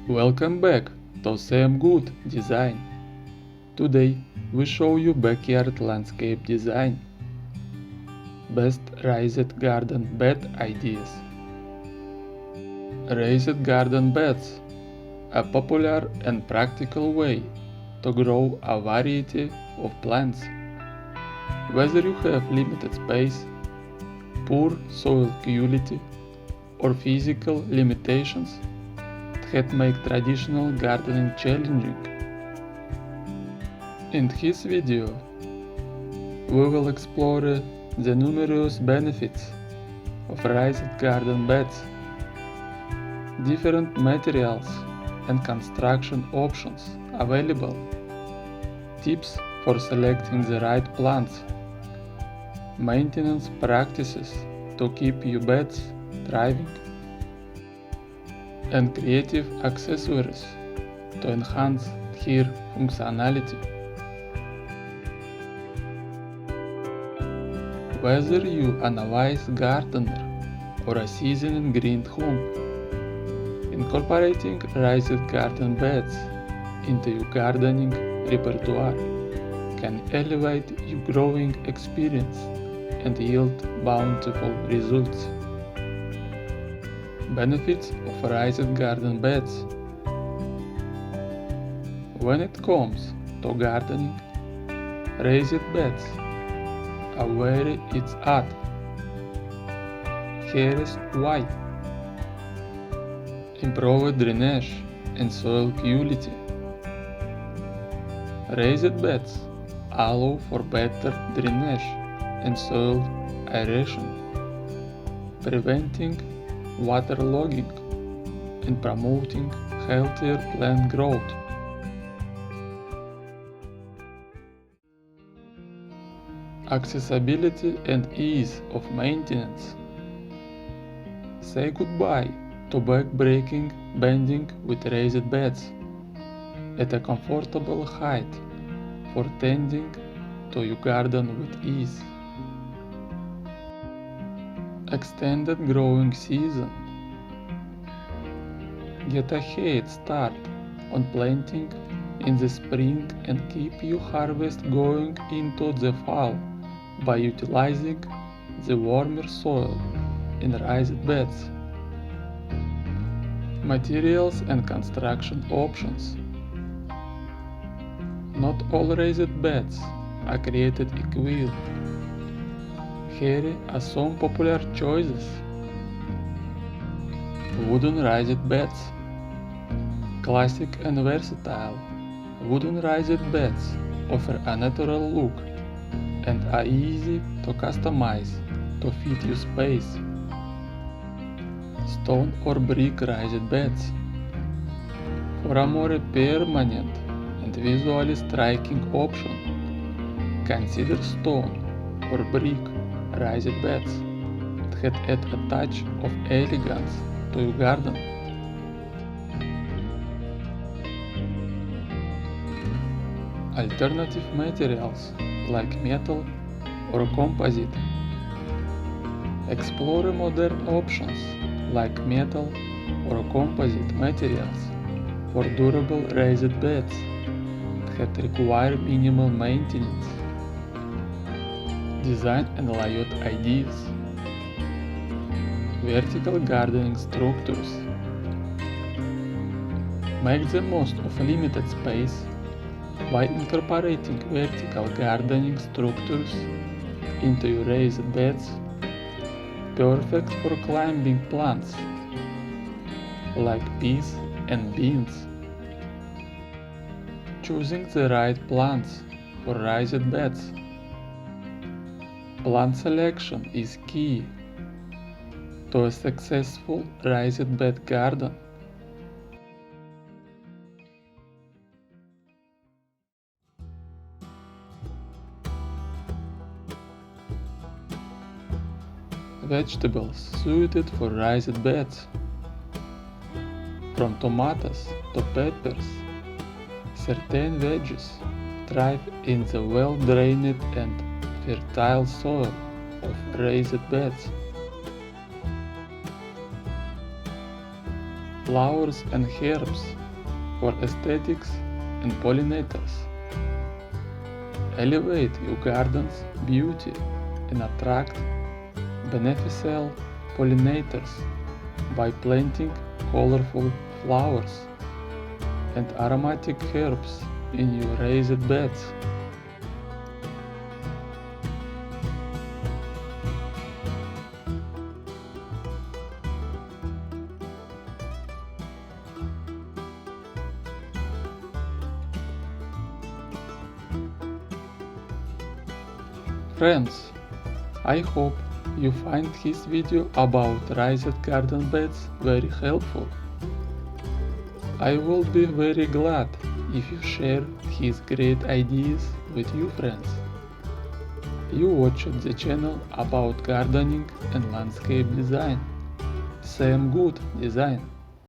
Welcome back to Sam Good Design. Today we show you backyard landscape design. Best raised garden bed ideas. Raised garden beds, a popular and practical way to grow a variety of plants. Whether you have limited space, poor soil quality, or physical limitations that make traditional gardening challenging. In this video, we will explore the numerous benefits of raised garden beds, different materials and construction options available, tips for selecting the right plants, maintenance practices to keep your beds thriving, and creative accessories to enhance their functionality. Whether you are a novice gardener or a seasoned greenhorn, incorporating raised garden beds into your gardening repertoire can elevate your growing experience and yield bountiful results. Benefits of raised garden beds. When it comes to gardening, raised beds are where it's at. Here is why. Improved drainage and soil quality. Raised beds allow for better drainage and soil aeration, preventing waterlogging and promoting healthier plant growth. Accessibility and ease of maintenance. Say goodbye to back-breaking bending with raised beds at a comfortable height for tending to your garden with ease. Extended growing season. Get a head start on planting in the spring and keep your harvest going into the fall by utilizing the warmer soil in raised beds. Materials and construction options. Not all raised beds are created equal. Here are some popular choices. Wooden raised beds. Classic and versatile, wooden raised beds offer a natural look and are easy to customize to fit your space. Stone or brick raised beds. For a more permanent and visually striking option, consider stone or brick raised beds that add a touch of elegance to your garden. Alternative materials like metal or composite. Explore modern options like metal or composite materials for durable raised beds that require minimal maintenance. Design and layout ideas. Vertical gardening structures. Make the most of limited space by incorporating vertical gardening structures into your raised beds, perfect for climbing plants like peas and beans. Choosing the right plants for raised beds. Plant selection is key to a successful raised bed garden. Vegetables suited for raised beds. From tomatoes to peppers, certain veggies thrive in the well-drained and fertile soil of raised beds. flowers and herbs for aesthetics and pollinators. Elevate your garden's beauty and attract beneficial pollinators by planting colorful flowers and aromatic herbs in your raised beds. Friends, I hope you find his video about raised garden beds very helpful. I will be very glad if you share his great ideas with your friends. You watched the channel about gardening and landscape design. Same good design.